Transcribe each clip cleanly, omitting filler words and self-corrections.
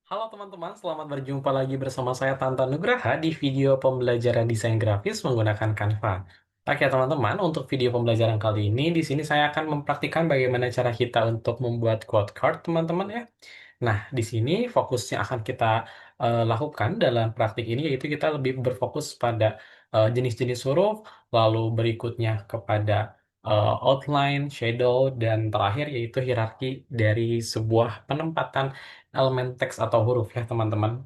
Halo teman-teman, selamat berjumpa lagi bersama saya Tantan Nugraha di video pembelajaran desain grafis menggunakan Canva. Oke teman-teman, untuk video pembelajaran kali ini, di sini saya akan mempraktikkan bagaimana cara kita untuk membuat quote card teman-teman ya. Nah, di sini fokusnya akan kita lakukan dalam praktik ini, yaitu kita lebih berfokus pada jenis-jenis huruf, lalu berikutnya kepada outline, shadow, dan terakhir yaitu hierarki dari sebuah penempatan elemen teks atau huruf ya teman-teman.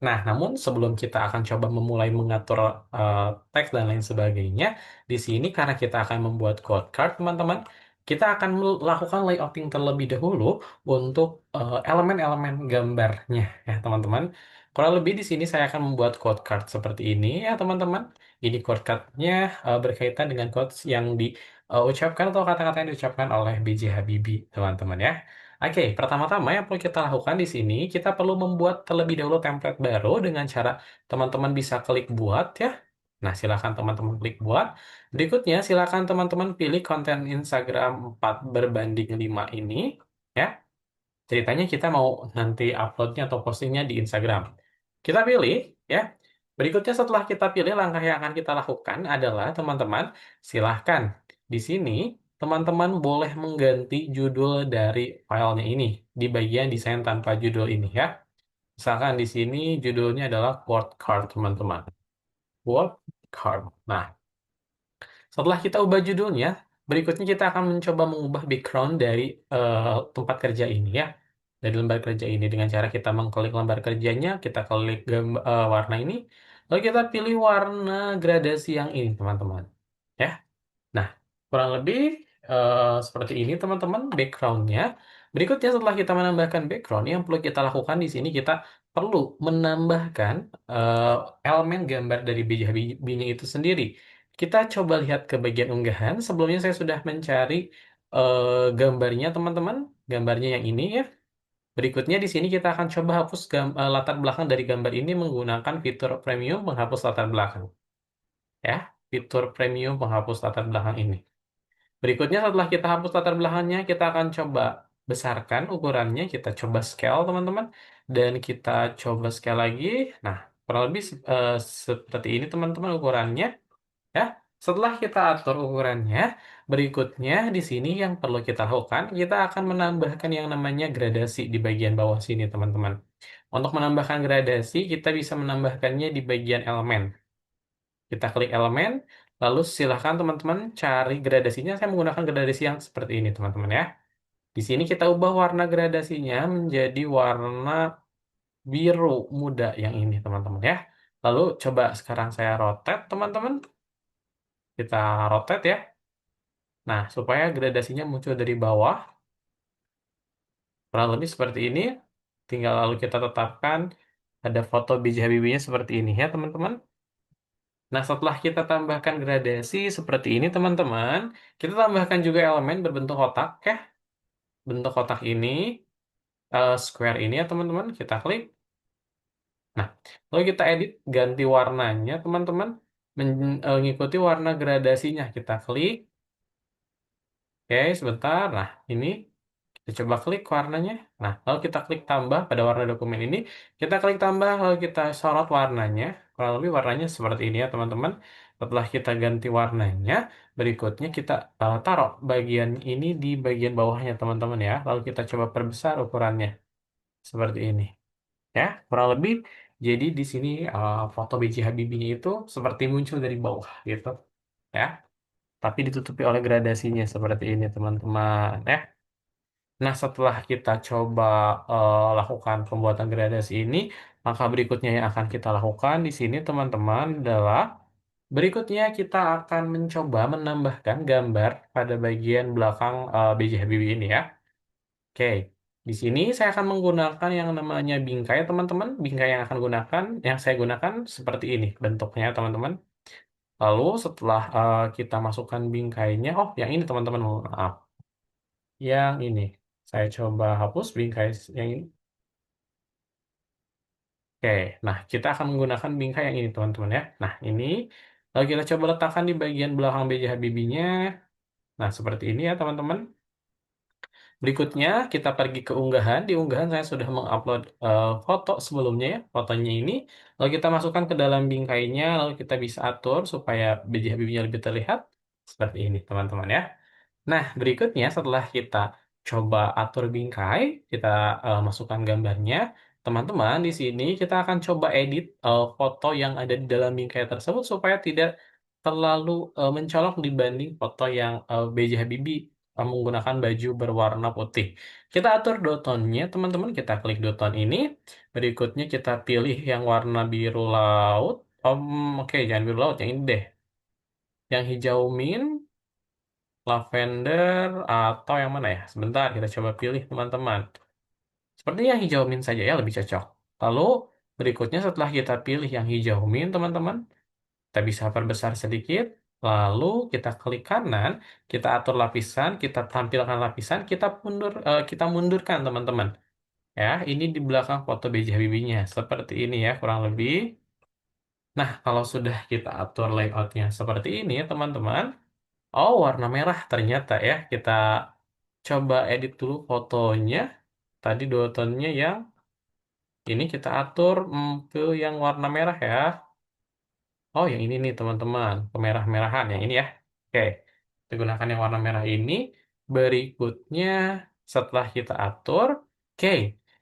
Nah, namun sebelum kita akan coba memulai mengatur eh, teks dan lain sebagainya, di sini karena kita akan membuat quote card, teman-teman, kita akan melakukan layouting terlebih dahulu untuk elemen-elemen gambarnya ya, teman-teman. Kurang lebih di sini saya akan membuat quote card seperti ini ya, teman-teman. Ini quote card-nya berkaitan dengan quotes yang diucapkan atau kata-kata yang diucapkan oleh B.J. Habibie, teman-teman ya. Oke, pertama-tama yang perlu kita lakukan di sini, kita perlu membuat terlebih dahulu template baru dengan cara teman-teman bisa klik buat ya. Nah, silakan teman-teman klik buat. Berikutnya, silakan teman-teman pilih konten Instagram 4 berbanding 5 ini ya. Ceritanya kita mau nanti uploadnya atau postingnya di Instagram. Kita pilih ya. Berikutnya setelah kita pilih, langkah yang akan kita lakukan adalah teman-teman silahkan di sini teman-teman boleh mengganti judul dari filenya ini di bagian desain tanpa judul ini ya. Misalkan di sini judulnya adalah quote card teman-teman. Quote card. Nah, setelah kita ubah judulnya, berikutnya kita akan mencoba mengubah background dari tempat kerja ini ya. Dari lembar kerja ini dengan cara kita mengklik lembar kerjanya, kita klik warna ini, lalu kita pilih warna gradasi yang ini, teman-teman. Ya. Nah, kurang lebih seperti ini teman-teman backgroundnya. Berikutnya setelah kita menambahkan background, yang perlu kita lakukan di sini kita perlu menambahkan eh, elemen gambar dari BJB-nya itu sendiri. Kita coba lihat ke bagian unggahan. Sebelumnya saya sudah mencari gambarnya teman-teman, gambarnya yang ini ya. Berikutnya di sini kita akan coba hapus latar belakang dari gambar ini menggunakan fitur premium penghapus latar belakang. Ya, fitur premium penghapus latar belakang ini. Berikutnya setelah kita hapus latar belakangnya, kita akan coba besarkan ukurannya, kita coba scale teman-teman, dan kita coba scale lagi. Nah, kurang lebih seperti ini teman-teman ukurannya. Ya, setelah kita atur ukurannya, berikutnya di sini yang perlu kita lakukan, kita akan menambahkan yang namanya gradasi di bagian bawah sini teman-teman. Untuk menambahkan gradasi, kita bisa menambahkannya di bagian elemen. Kita klik elemen, lalu silahkan teman-teman cari gradasinya. Saya menggunakan gradasi yang seperti ini, teman-teman ya. Di sini kita ubah warna gradasinya menjadi warna biru muda yang ini, teman-teman ya. Lalu coba sekarang saya rotate, teman-teman. Kita rotate ya. Nah, supaya gradasinya muncul dari bawah, kurang lebih seperti ini. Tinggal lalu kita tetapkan ada foto B.J. Habibie-nya seperti ini ya, teman-teman. Nah, setelah kita tambahkan gradasi seperti ini, teman-teman, kita tambahkan juga elemen berbentuk kotak, ya. Bentuk kotak ini, square ini ya, teman-teman. Kita klik. Nah, lalu kita edit, ganti warnanya, teman-teman. Mengikuti warna gradasinya. Kita klik. Oke, sebentar. Nah, ini kita coba klik warnanya. Nah, lalu kita klik tambah pada warna dokumen ini. Kita klik tambah, lalu kita sorot warnanya. Kurang lebih warnanya seperti ini ya, teman-teman. Setelah kita ganti warnanya, berikutnya kita taruh bagian ini di bagian bawahnya, teman-teman ya. Lalu kita coba perbesar ukurannya. Seperti ini. Ya, kurang lebih. Jadi di sini foto B.J. Habibie itu seperti muncul dari bawah gitu. Ya, tapi ditutupi oleh gradasinya seperti ini, teman-teman. Ya. Nah, setelah kita coba lakukan pembuatan gradasi ini, maka berikutnya yang akan kita lakukan di sini, teman-teman, adalah berikutnya kita akan mencoba menambahkan gambar pada bagian belakang B.J. Habibie ini ya. Oke, di sini saya akan menggunakan yang namanya bingkai, teman-teman. Bingkai yang saya gunakan seperti ini bentuknya, teman-teman. Lalu setelah kita masukkan bingkainya, oh, yang ini, teman-teman, maaf, yang ini. Saya coba hapus bingkai yang ini. Oke, nah kita akan menggunakan bingkai yang ini teman-teman ya. Nah ini, lalu kita coba letakkan di bagian belakang B.J. Habibie-nya. Nah seperti ini ya teman-teman. Berikutnya kita pergi ke unggahan. Di unggahan saya sudah mengupload foto sebelumnya ya, fotonya ini. Lalu kita masukkan ke dalam bingkainya, lalu kita bisa atur supaya biji habibnya lebih terlihat seperti ini, teman-teman ya. Nah, berikutnya setelah kita coba atur bingkai, kita masukkan gambarnya. Teman-teman, di sini kita akan coba edit foto yang ada di dalam bingkai tersebut supaya tidak terlalu mencolok dibanding foto yang B.J. Habibie menggunakan baju berwarna putih. Kita atur dot tone-nya, teman-teman. Kita klik dot tone ini. Berikutnya kita pilih yang warna biru laut. Oke, jangan biru laut, yang ini deh. Yang hijau mint, lavender, atau yang mana ya? Sebentar, kita coba pilih teman-teman. Seperti yang hijau mint saja ya, lebih cocok. Lalu berikutnya setelah kita pilih yang hijau mint, teman-teman, kita bisa perbesar sedikit. Lalu kita klik kanan, kita atur lapisan, kita tampilkan lapisan, kita mundurkan teman-teman. Ya, ini di belakang foto B.J. Habibie-nya. Seperti ini ya, kurang lebih. Nah, kalau sudah kita atur layoutnya seperti ini, teman-teman. Oh, warna merah ternyata ya. Kita coba edit dulu fotonya. Tadi dua tonnya yang ini kita atur ke yang warna merah ya. Oh, yang ini nih teman-teman. Kemerah-merahan yang ini ya. Oke. Kita gunakan yang warna merah ini. Berikutnya setelah kita atur, oke.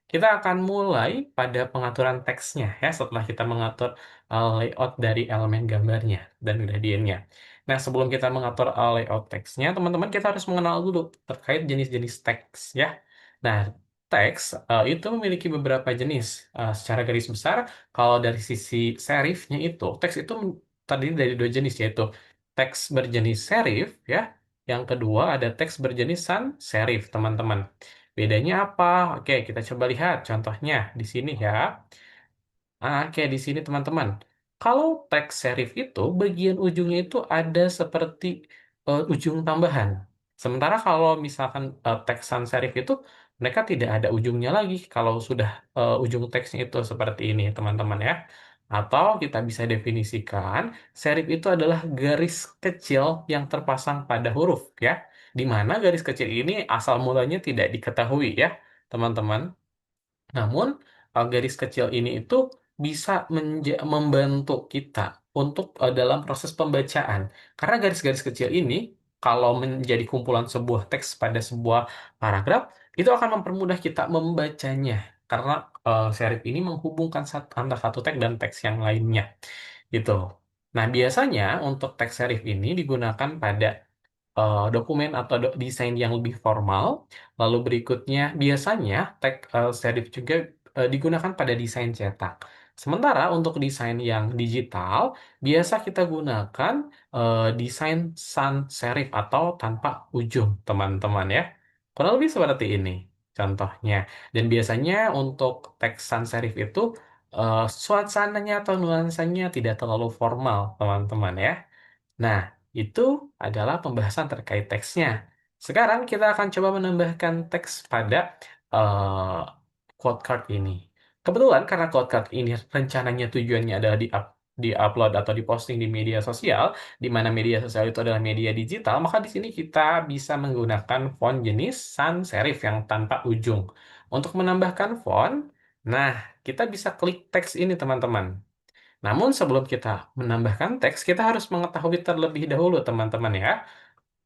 Kita akan mulai pada pengaturan teksnya ya setelah kita mengatur layout dari elemen gambarnya dan gradiennya. Nah, sebelum kita mengatur layout teksnya, teman-teman kita harus mengenal dulu terkait jenis-jenis teks ya. Nah, teks itu memiliki beberapa jenis. Secara garis besar, kalau dari sisi serifnya itu, teks itu terdiri dari dua jenis, yaitu teks berjenis serif, ya. Yang kedua ada teks berjenis sans serif, teman-teman. Bedanya apa? Oke, kita coba lihat contohnya di sini ya. Oke, di sini teman-teman. Kalau teks serif itu, bagian ujungnya itu ada seperti ujung tambahan. Sementara kalau misalkan teks sans serif itu, mereka tidak ada ujungnya lagi kalau sudah ujung teksnya itu seperti ini, teman-teman ya. Atau kita bisa definisikan, serif itu adalah garis kecil yang terpasang pada huruf, ya. Di mana garis kecil ini asal mulanya tidak diketahui, ya, teman-teman. Namun, garis kecil ini itu bisa membantu kita untuk dalam proses pembacaan. Karena garis-garis kecil ini, kalau menjadi kumpulan sebuah teks pada sebuah paragraf, itu akan mempermudah kita membacanya. Karena serif ini menghubungkan antara satu teks dan teks yang lainnya. Gitu. Nah, biasanya untuk teks serif ini digunakan pada dokumen atau desain yang lebih formal. Lalu berikutnya biasanya tag serif juga digunakan pada desain cetak. Sementara untuk desain yang digital, biasa kita gunakan desain sans serif atau tanpa ujung, teman-teman ya. Kurang lebih seperti ini contohnya. Dan biasanya untuk teks sans serif itu suasananya atau nuansanya tidak terlalu formal, teman-teman ya. Nah, itu adalah pembahasan terkait teksnya. Sekarang kita akan coba menambahkan teks pada eh, quote card ini. Kebetulan karena quote card ini rencananya tujuannya adalah di upload atau diposting di media sosial, di mana media sosial itu adalah media digital, maka di sini kita bisa menggunakan font jenis sans serif yang tanpa ujung. Untuk menambahkan font, nah kita bisa klik teks ini teman-teman. Namun sebelum kita menambahkan teks, kita harus mengetahui terlebih dahulu, teman-teman ya.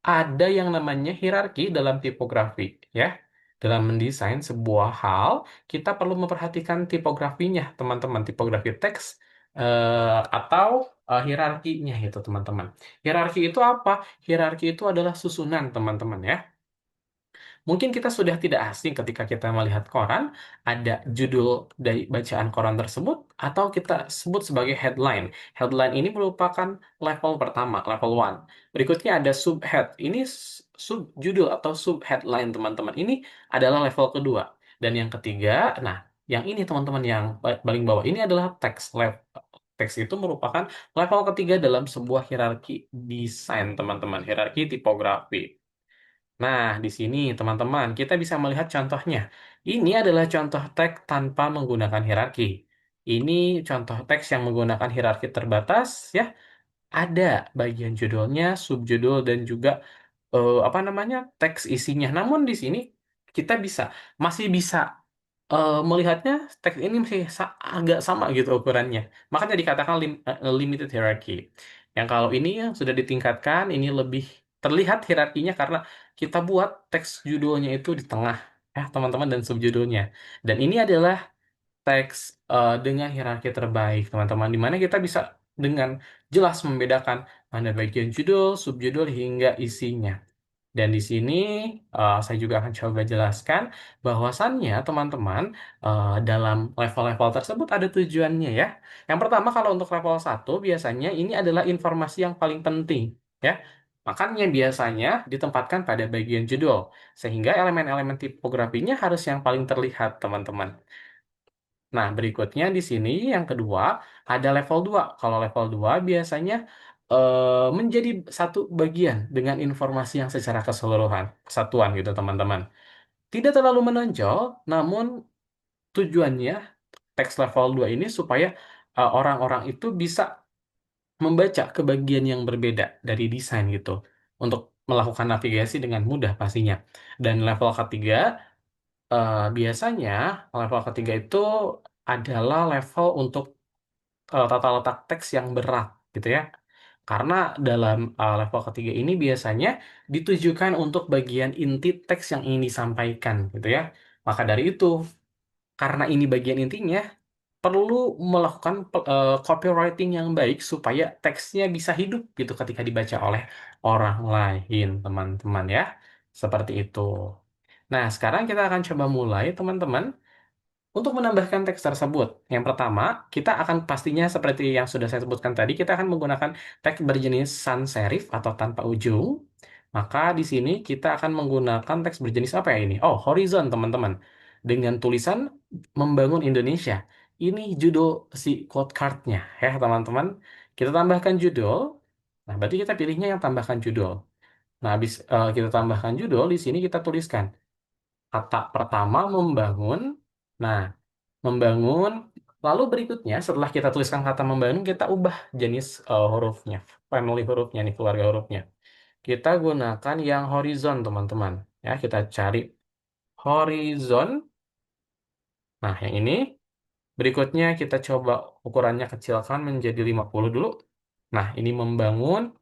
Ada yang namanya hierarki dalam tipografi, ya. Dalam mendesain sebuah hal, kita perlu memperhatikan tipografinya, teman-teman. Tipografi teks atau hierarkinya itu, teman-teman. Hierarki itu apa? Hierarki itu adalah susunan, teman-teman ya. Mungkin kita sudah tidak asing ketika kita melihat koran, ada judul dari bacaan koran tersebut, atau kita sebut sebagai headline. Headline ini merupakan level pertama, level one. Berikutnya ada subhead. Ini subjudul atau subheadline, teman-teman. Ini adalah level kedua. Dan yang ketiga, nah, yang ini teman-teman yang paling bawah, ini adalah text level. Teks itu merupakan level ketiga dalam sebuah hierarki desain, teman-teman. Hierarki tipografi. Nah, di sini teman-teman, kita bisa melihat contohnya. Ini adalah contoh teks tanpa menggunakan hierarki. Ini contoh teks yang menggunakan hierarki terbatas, ya. Ada bagian judulnya, subjudul, dan juga apa namanya teks isinya. Namun di sini kita masih bisa melihatnya teks ini masih agak sama gitu ukurannya. Makanya dikatakan limited hierarchy. Yang kalau ini yang sudah ditingkatkan, ini lebih terlihat hierarkinya karena kita buat teks judulnya itu di tengah, ya teman-teman, dan subjudulnya. Dan ini adalah teks dengan hierarki terbaik, teman-teman, di mana kita bisa dengan jelas membedakan mana bagian judul, subjudul, hingga isinya. Dan di sini saya juga akan coba jelaskan bahwasannya teman-teman dalam level-level tersebut ada tujuannya ya. Yang pertama kalau untuk level 1 biasanya ini adalah informasi yang paling penting ya. Makanya biasanya ditempatkan pada bagian judul sehingga elemen-elemen tipografinya harus yang paling terlihat teman-teman. Nah, berikutnya di sini yang kedua ada level 2. Kalau level 2 biasanya menjadi satu bagian dengan informasi yang secara keseluruhan, kesatuan gitu teman-teman. Tidak terlalu menonjol, namun tujuannya teks level 2 ini supaya orang-orang itu bisa membaca ke bagian yang berbeda dari desain gitu. Untuk melakukan navigasi dengan mudah pastinya. Dan level ketiga, biasanya level ketiga itu adalah level untuk tata letak teks yang berat gitu ya. Karena dalam level ketiga ini biasanya ditujukan untuk bagian inti teks yang ingin disampaikan gitu ya. Maka dari itu, karena ini bagian intinya, perlu melakukan copywriting yang baik supaya teksnya bisa hidup gitu ketika dibaca oleh orang lain, teman-teman ya. Seperti itu. Nah, sekarang kita akan coba mulai, teman-teman. Untuk menambahkan teks tersebut, yang pertama, kita akan pastinya seperti yang sudah saya sebutkan tadi, kita akan menggunakan teks berjenis sans serif atau tanpa ujung. Maka di sini kita akan menggunakan teks berjenis apa ya ini? Oh, horizon, teman-teman. Dengan tulisan Membangun Indonesia. Ini judul si quote card-nya, ya, teman-teman. Kita tambahkan judul. Nah, berarti kita pilihnya yang tambahkan judul. Nah, habis kita tambahkan judul, di sini kita tuliskan kata pertama membangun. Nah, membangun. Lalu berikutnya, setelah kita tuliskan kata membangun, kita ubah jenis hurufnya, family hurufnya nih, keluarga hurufnya. Kita gunakan yang horizon, teman-teman. Ya, kita cari horizon. Nah, yang ini. Berikutnya kita coba ukurannya kecilkan menjadi 50 dulu. Nah, ini membangun.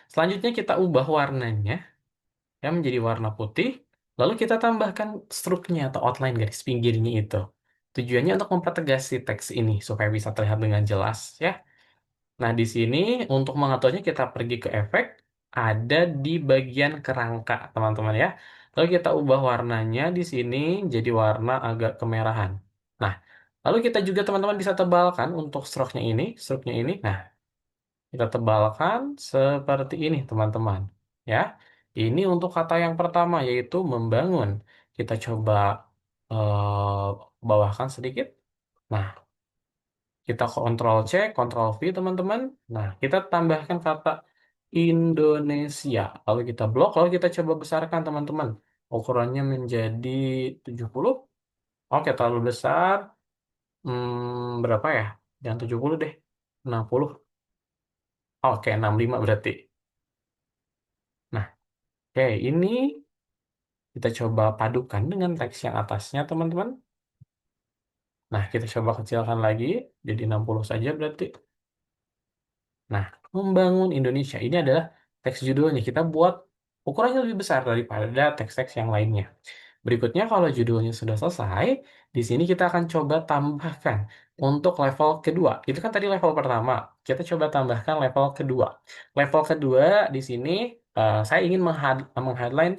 Selanjutnya kita ubah warnanya ya menjadi warna putih. Lalu kita tambahkan struknya atau outline garis pinggirnya itu. Tujuannya untuk mempertegas si teks ini supaya bisa terlihat dengan jelas ya. Nah, di sini untuk mengaturnya kita pergi ke efek, ada di bagian kerangka, teman-teman ya. Lalu kita ubah warnanya di sini jadi warna agak kemerahan. Nah, lalu kita juga teman-teman bisa tebalkan untuk stroke-nya ini, stroke-nya ini. Nah, kita tebalkan seperti ini, teman-teman. Ya, ini untuk kata yang pertama yaitu membangun. Kita coba bawahkan sedikit. Nah, kita Ctrl C, Ctrl V, teman-teman. Nah, kita tambahkan kata Indonesia. Lalu kita blok, lalu kita coba besarkan, teman-teman. Ukurannya menjadi 70. Oke, terlalu besar. Berapa ya? Jangan 70 deh. 60. Oke, 65 berarti. Nah, oke, ini kita coba padukan dengan teks yang atasnya, teman-teman. Nah, kita coba kecilkan lagi. Jadi 60 saja berarti. Nah, membangun Indonesia ini adalah teks judulnya. Kita buat ukurannya lebih besar daripada teks-teks yang lainnya. Berikutnya, kalau judulnya sudah selesai, di sini kita akan coba tambahkan untuk level kedua. Itu kan tadi level pertama. Kita coba tambahkan level kedua. Level kedua di sini saya ingin meng-highlight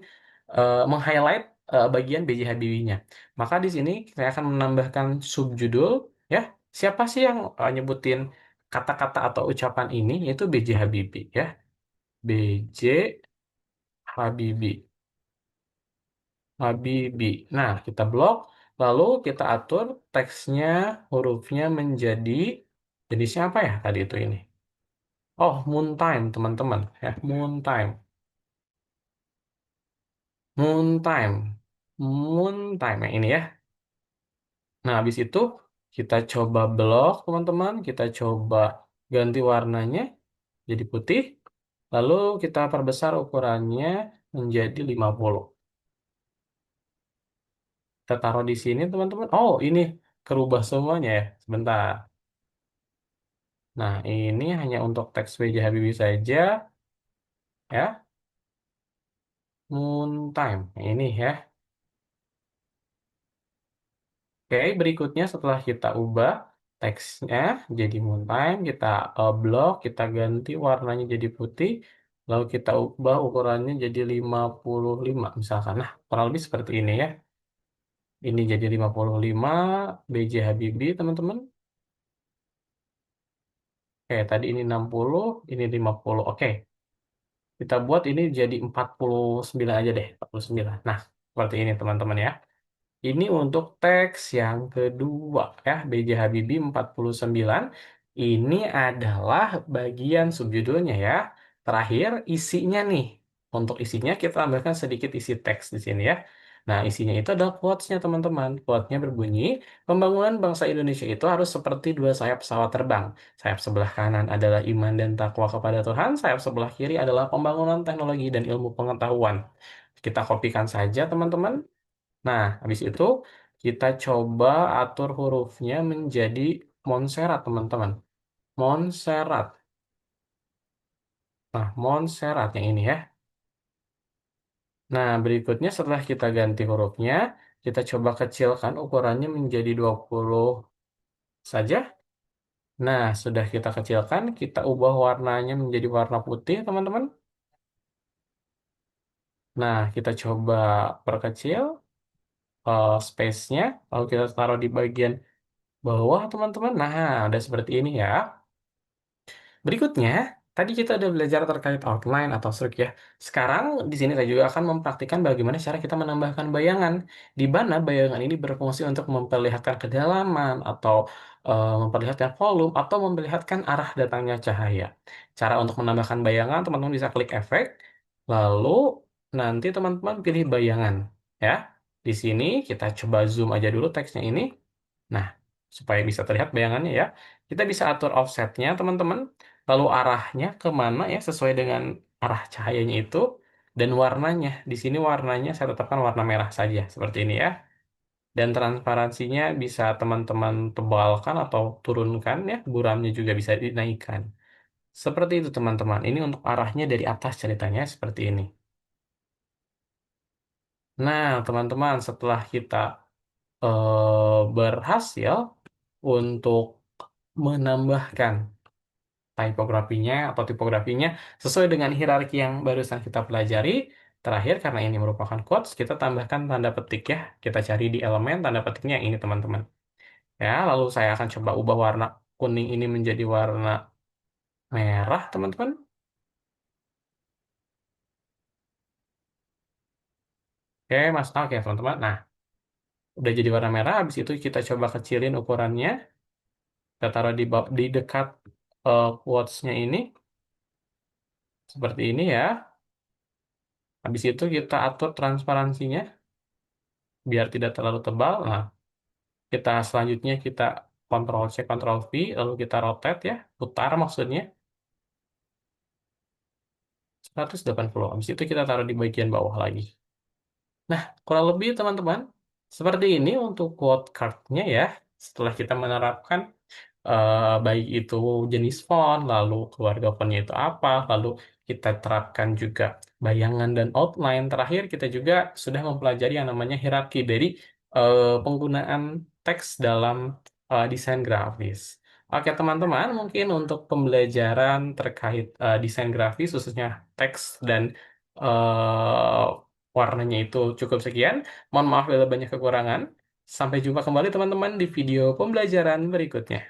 bagian B.J. Habibie-nya. Maka di sini saya akan menambahkan subjudul, ya. Siapa sih yang nyebutin kata-kata atau ucapan ini? Yaitu B.J. Habibie, ya. B.J. Habibie. Habibie. Nah, kita blok, lalu kita atur teksnya, hurufnya menjadi jenisnya apa ya tadi itu ini? Oh, moon time, teman-teman. Ya, moon time. Moon time. Moon time yang ini ya. Nah, habis itu kita coba blok, teman-teman. Kita coba ganti warnanya jadi putih. Lalu kita perbesar ukurannya menjadi 50. Kita taruh di sini, teman-teman. Oh, ini kerubah semuanya ya. Sebentar. Nah, ini hanya untuk teks B.J. Habibie saja, ya. Moon time. Nah, ini ya. Oke, berikutnya setelah kita ubah teksnya jadi moon time, kita blok, kita ganti warnanya jadi putih, lalu kita ubah ukurannya jadi 55 misalkan. Nah, kurang lebih seperti ini ya. Ini jadi 55 B.J. Habibie, teman-teman. Oke, tadi ini 60, ini 50. Oke, kita buat ini jadi 49 aja deh, 49. Nah, seperti ini teman-teman ya. Ini untuk teks yang kedua ya, B.J. Habibie 49. Ini adalah bagian subjudulnya ya. Terakhir isinya nih. Untuk isinya kita tambahkan sedikit isi teks di sini ya. Nah, isinya itu adalah quotes-nya teman-teman. Quotes-nya berbunyi, pembangunan bangsa Indonesia itu harus seperti dua sayap pesawat terbang. Sayap sebelah kanan adalah iman dan takwa kepada Tuhan, sayap sebelah kiri adalah pembangunan teknologi dan ilmu pengetahuan. Kita kopikan saja teman-teman. Nah, habis itu kita coba atur hurufnya menjadi Montserrat, teman-teman. Montserrat. Nah, Montserrat yang ini ya. Nah, berikutnya setelah kita ganti hurufnya, kita coba kecilkan ukurannya menjadi 20 saja. Nah, sudah kita kecilkan, kita ubah warnanya menjadi warna putih, teman-teman. Nah, kita coba perkecil space-nya, lalu kita taruh di bagian bawah, teman-teman. Nah, udah seperti ini ya. Berikutnya, tadi kita udah belajar terkait outline atau struk ya. Sekarang di sini saya juga akan mempraktikkan bagaimana cara kita menambahkan bayangan, di mana bayangan ini berfungsi untuk memperlihatkan kedalaman atau memperlihatkan volume atau memperlihatkan arah datangnya cahaya. Cara untuk menambahkan bayangan, teman-teman bisa klik efek, lalu nanti teman-teman pilih bayangan, ya. Di sini kita coba zoom aja dulu teksnya ini. Nah, supaya bisa terlihat bayangannya ya, kita bisa atur offsetnya, teman-teman. Lalu arahnya kemana ya sesuai dengan arah cahayanya itu dan warnanya. Di sini warnanya saya tetapkan warna merah saja seperti ini ya. Dan transparansinya bisa teman-teman tebalkan atau turunkan ya. Buramnya juga bisa dinaikkan. Seperti itu teman-teman. Ini untuk arahnya dari atas ceritanya seperti ini. Nah, teman-teman, setelah kita berhasil untuk menambahkan typografinya atau tipografinya sesuai dengan hierarki yang barusan kita pelajari. Terakhir, karena ini merupakan quotes, kita tambahkan tanda petik ya. Kita cari di elemen tanda petiknya yang ini, teman-teman. Ya, lalu saya akan coba ubah warna kuning ini menjadi warna merah, teman-teman. Oke, Mas. Oke, teman-teman. Nah, udah jadi warna merah. Habis itu kita coba kecilin ukurannya. Kita taruh di dekat quotes-nya ini. Seperti ini ya. Habis itu kita atur transparansinya biar tidak terlalu tebal. Nah, kita selanjutnya kita Ctrl C, Ctrl V, lalu kita rotate ya, putar maksudnya 180. Habis itu kita taruh di bagian bawah lagi. Nah, kurang lebih teman-teman, seperti ini untuk quote card-nya ya. Setelah kita menerapkan baik itu jenis font, lalu keluarga fontnya itu apa, lalu kita terapkan juga bayangan dan outline. Terakhir, kita juga sudah mempelajari yang namanya hierarki dari penggunaan teks dalam desain grafis. Oke, teman-teman, mungkin untuk pembelajaran terkait desain grafis, khususnya teks dan eh, warnanya itu cukup sekian. Mohon maaf bila banyak kekurangan. Sampai jumpa kembali teman-teman di video pembelajaran berikutnya.